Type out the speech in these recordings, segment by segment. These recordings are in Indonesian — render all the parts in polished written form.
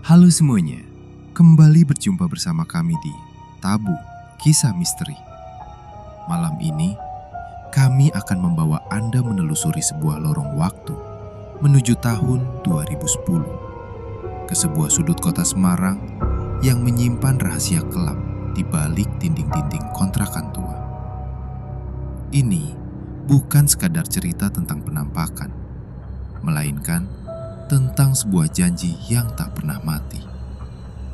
Halo semuanya, kembali berjumpa bersama kami di Tabu Kisah Misteri. Malam ini, kami akan membawa Anda menelusuri sebuah lorong waktu menuju tahun 2010 ke sebuah sudut kota Semarang yang menyimpan rahasia kelam di balik dinding-dinding kontrakan tua. Ini bukan sekadar cerita tentang penampakan, melainkan tentang sebuah janji yang tak pernah mati,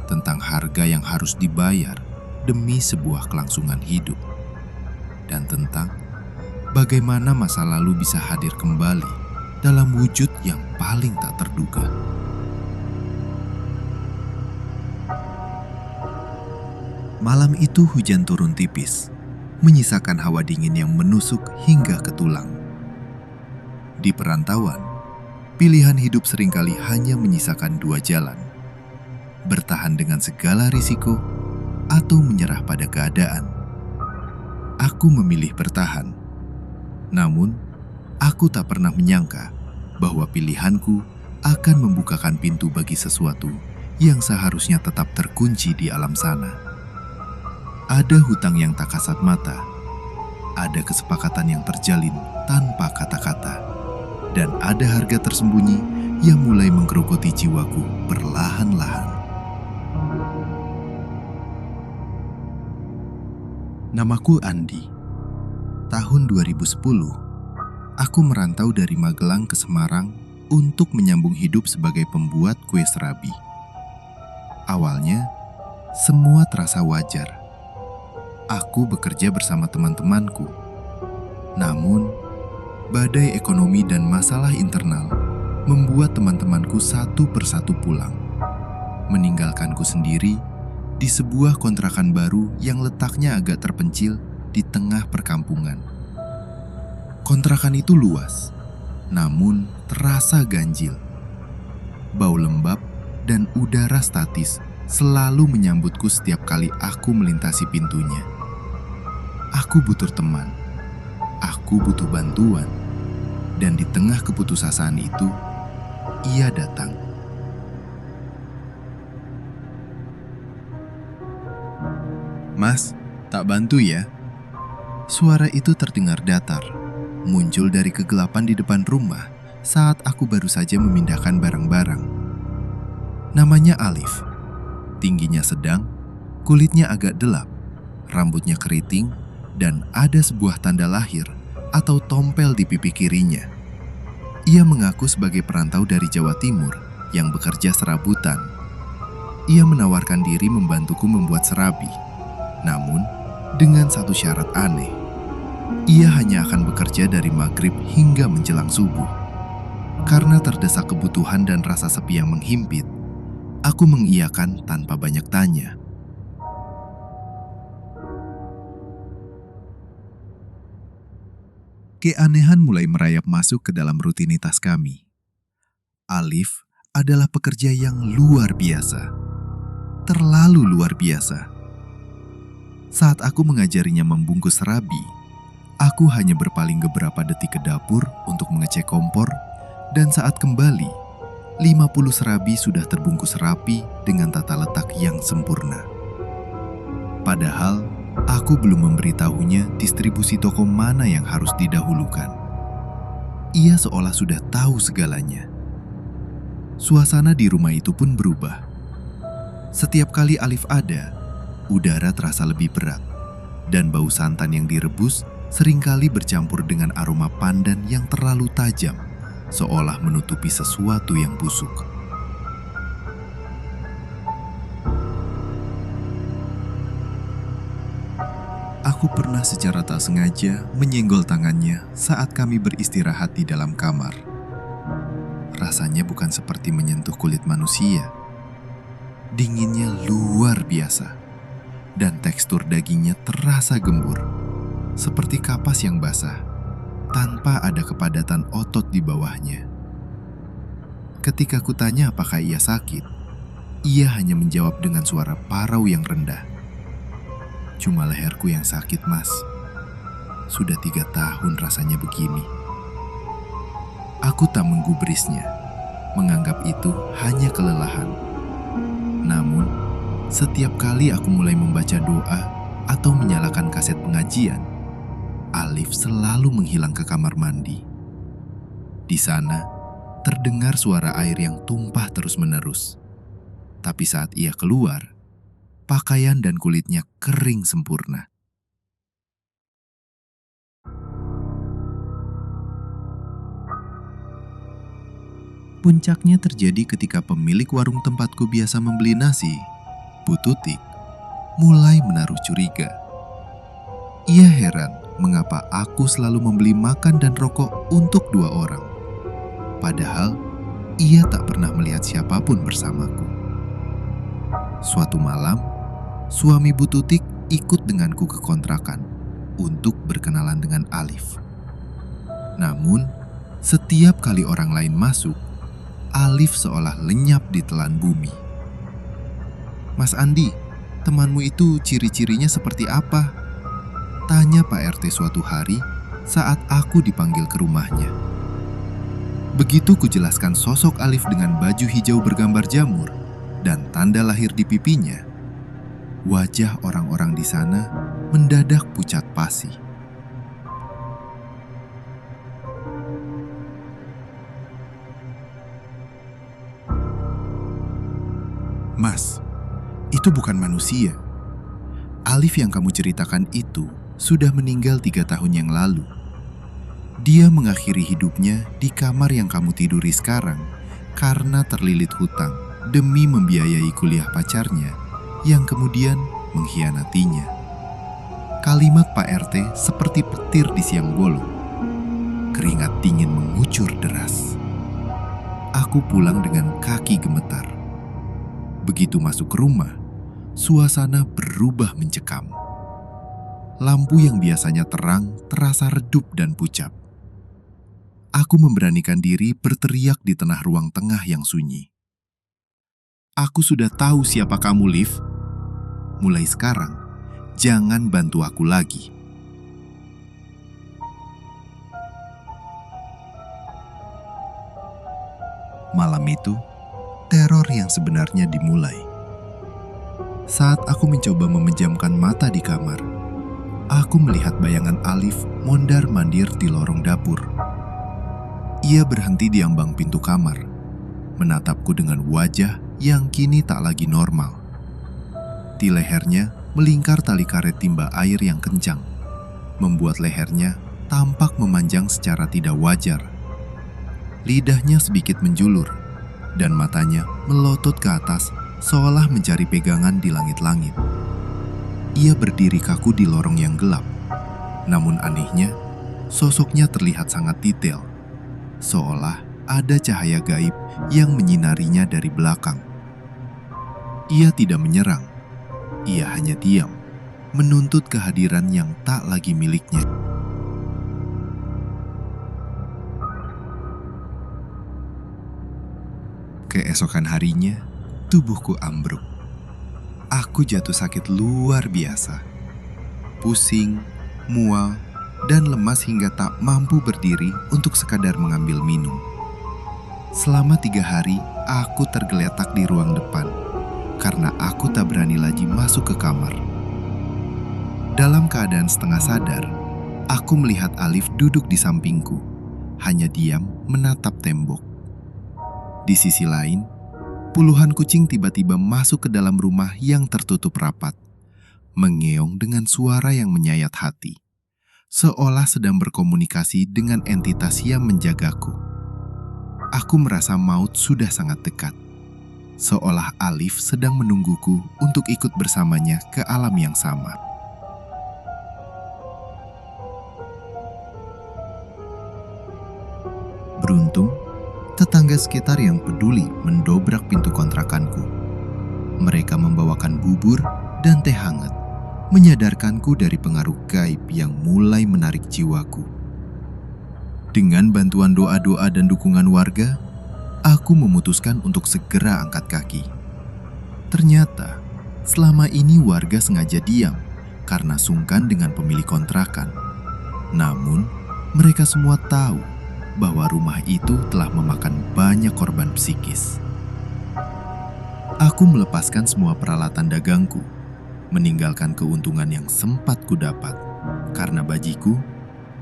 tentang harga yang harus dibayar demi sebuah kelangsungan hidup, dan tentang bagaimana masa lalu bisa hadir kembali dalam wujud yang paling tak terduga. Malam itu hujan turun tipis, menyisakan hawa dingin yang menusuk hingga ke tulang. Di perantauan, pilihan hidup seringkali hanya menyisakan dua jalan: bertahan dengan segala risiko atau menyerah pada keadaan. Aku memilih bertahan. Namun, aku tak pernah menyangka bahwa pilihanku akan membukakan pintu bagi sesuatu yang seharusnya tetap terkunci di alam sana. Ada hutang yang tak kasat mata, ada kesepakatan yang terjalin tanpa kata-kata, dan ada harga tersembunyi yang mulai menggerogoti jiwaku perlahan-lahan. Namaku Andi. Tahun 2010, aku merantau dari Magelang ke Semarang untuk menyambung hidup sebagai pembuat kue serabi. Awalnya, semua terasa wajar. Aku bekerja bersama teman-temanku. Namun, badai ekonomi dan masalah internal membuat teman-temanku satu persatu pulang, meninggalkanku sendiri di sebuah kontrakan baru yang letaknya agak terpencil di tengah perkampungan. Kontrakan itu luas, namun terasa ganjil. Bau lembab dan udara statis selalu menyambutku setiap kali aku melintasi pintunya. Aku butuh teman, aku butuh bantuan, dan di tengah keputusasaan itu, ia datang. "Mas, tak bantu ya?" Suara itu terdengar datar, muncul dari kegelapan di depan rumah saat aku baru saja memindahkan barang-barang. Namanya Alif. Tingginya sedang, kulitnya agak gelap, rambutnya keriting, dan ada sebuah tanda lahir atau tompel di pipi kirinya. Ia mengaku sebagai perantau dari Jawa Timur yang bekerja serabutan. Ia menawarkan diri membantuku membuat serabi, namun dengan satu syarat aneh. Ia hanya akan bekerja dari maghrib hingga menjelang subuh. Karena terdesak kebutuhan dan rasa sepi yang menghimpit, aku mengiyakan tanpa banyak tanya. Keanehan mulai merayap masuk ke dalam rutinitas kami. Alif adalah pekerja yang luar biasa. Terlalu luar biasa. Saat aku mengajarinya membungkus serabi, aku hanya berpaling beberapa detik ke dapur untuk mengecek kompor, dan saat kembali, 50 serabi sudah terbungkus rapi dengan tata letak yang sempurna. Padahal, aku belum memberitahunya distribusi toko mana yang harus didahulukan. Ia seolah sudah tahu segalanya. Suasana di rumah itu pun berubah. Setiap kali Alif ada, udara terasa lebih berat, dan bau santan yang direbus seringkali bercampur dengan aroma pandan yang terlalu tajam, seolah menutupi sesuatu yang busuk. Aku pernah secara tak sengaja menyenggol tangannya saat kami beristirahat di dalam kamar. Rasanya bukan seperti menyentuh kulit manusia. Dinginnya luar biasa, dan tekstur dagingnya terasa gembur, seperti kapas yang basah, tanpa ada kepadatan otot di bawahnya. Ketika kutanya apakah ia sakit, ia hanya menjawab dengan suara parau yang rendah. "Cuma leherku yang sakit, Mas. Sudah 3 tahun rasanya begini." Aku tak menggubrisnya, menganggap itu hanya kelelahan. Namun, setiap kali aku mulai membaca doa atau menyalakan kaset pengajian, Alif selalu menghilang ke kamar mandi. Di sana, terdengar suara air yang tumpah terus-menerus. Tapi saat ia keluar, pakaian dan kulitnya kering sempurna. Puncaknya terjadi ketika pemilik warung tempatku biasa membeli nasi, Bu Tutik, mulai menaruh curiga. Ia heran mengapa aku selalu membeli makan dan rokok untuk 2 orang. Padahal, ia tak pernah melihat siapapun bersamaku. Suatu malam, suami Bu Tutik ikut denganku ke kontrakan untuk berkenalan dengan Alif. Namun, setiap kali orang lain masuk, Alif seolah lenyap di telan bumi. "Mas Andi, temanmu itu ciri-cirinya seperti apa?" tanya Pak RT suatu hari saat aku dipanggil ke rumahnya. Begitu kujelaskan sosok Alif dengan baju hijau bergambar jamur dan tanda lahir di pipinya, wajah orang-orang di sana mendadak pucat pasi. "Mas, itu bukan manusia. Alif yang kamu ceritakan itu sudah meninggal 3 tahun yang lalu. Dia mengakhiri hidupnya di kamar yang kamu tiduri sekarang karena terlilit hutang demi membiayai kuliah pacarnya yang kemudian mengkhianatinya." Kalimat Pak RT seperti petir di siang bolong. Keringat dingin mengucur deras. Aku pulang dengan kaki gemetar. Begitu masuk ke rumah, suasana berubah mencekam. Lampu yang biasanya terang terasa redup dan pucat. Aku memberanikan diri berteriak di tengah ruang tengah yang sunyi. "Aku sudah tahu siapa kamu, Liv. Mulai sekarang, jangan bantu aku lagi." Malam itu, teror yang sebenarnya dimulai. Saat aku mencoba memejamkan mata di kamar, aku melihat bayangan Alif mondar-mandir di lorong dapur. Ia berhenti di ambang pintu kamar, menatapku dengan wajah yang kini tak lagi normal. Di lehernya melingkar tali karet timba air yang kencang, membuat lehernya tampak memanjang secara tidak wajar. Lidahnya sedikit menjulur, dan matanya melotot ke atas seolah mencari pegangan di langit-langit. Ia berdiri kaku di lorong yang gelap. Namun anehnya, sosoknya terlihat sangat detail, seolah ada cahaya gaib yang menyinarinya dari belakang. Ia tidak menyerang, ia hanya diam, menuntut kehadiran yang tak lagi miliknya. Keesokan harinya, tubuhku ambruk. Aku jatuh sakit luar biasa. Pusing, mual, dan lemas hingga tak mampu berdiri untuk sekadar mengambil minum. Selama 3 hari, aku tergeletak di ruang depan karena aku tak berani lagi masuk ke kamar. Dalam keadaan setengah sadar, aku melihat Alif duduk di sampingku, hanya diam menatap tembok. Di sisi lain, puluhan kucing tiba-tiba masuk ke dalam rumah yang tertutup rapat, mengeong dengan suara yang menyayat hati, seolah sedang berkomunikasi dengan entitas yang menjagaku. Aku merasa maut sudah sangat dekat, seolah Alif sedang menungguku untuk ikut bersamanya ke alam yang sama. Beruntung, tetangga sekitar yang peduli mendobrak pintu kontrakanku. Mereka membawakan bubur dan teh hangat, menyadarkanku dari pengaruh gaib yang mulai menarik jiwaku. Dengan bantuan doa-doa dan dukungan warga, aku memutuskan untuk segera angkat kaki. Ternyata, selama ini warga sengaja diam karena sungkan dengan pemilik kontrakan. Namun, mereka semua tahu bahwa rumah itu telah memakan banyak korban psikis. Aku melepaskan semua peralatan dagangku, meninggalkan keuntungan yang sempat kudapat, karena bagiku,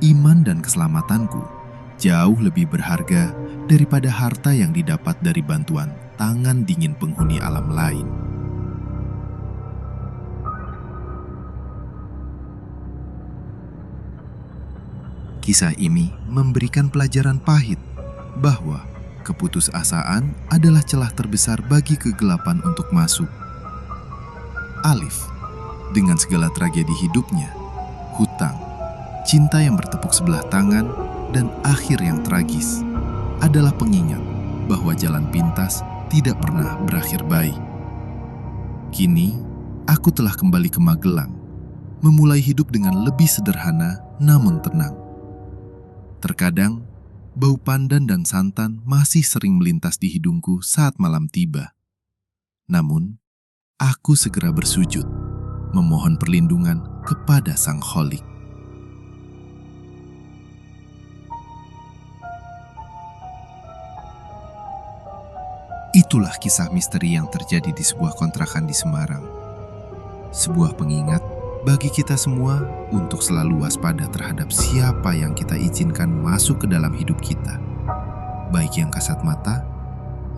iman dan keselamatanku jauh lebih berharga daripada harta yang didapat dari bantuan tangan dingin penghuni alam lain. Kisah ini memberikan pelajaran pahit bahwa keputusasaan adalah celah terbesar bagi kegelapan untuk masuk. Alif, dengan segala tragedi hidupnya, hutang, cinta yang bertepuk sebelah tangan, dan akhir yang tragis, adalah pengingat bahwa jalan pintas tidak pernah berakhir baik. Kini, aku telah kembali ke Magelang, memulai hidup dengan lebih sederhana namun tenang. Terkadang, bau pandan dan santan masih sering melintas di hidungku saat malam tiba. Namun, aku segera bersujud, memohon perlindungan kepada Sang Kholik. Itulah kisah misteri yang terjadi di sebuah kontrakan di Semarang. Sebuah pengingat bagi kita semua untuk selalu waspada terhadap siapa yang kita izinkan masuk ke dalam hidup kita, baik yang kasat mata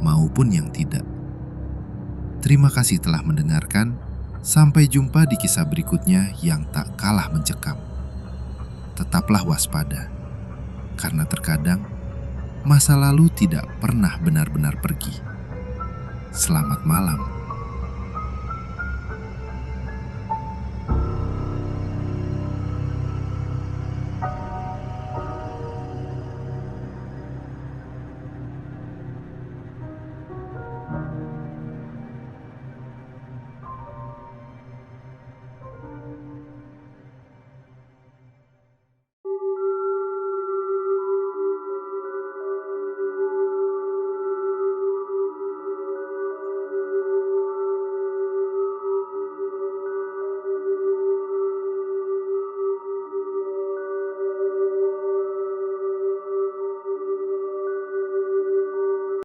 maupun yang tidak. Terima kasih telah mendengarkan. Sampai jumpa di kisah berikutnya yang tak kalah mencekam. Tetaplah waspada, karena terkadang masa lalu tidak pernah benar-benar pergi. Selamat malam.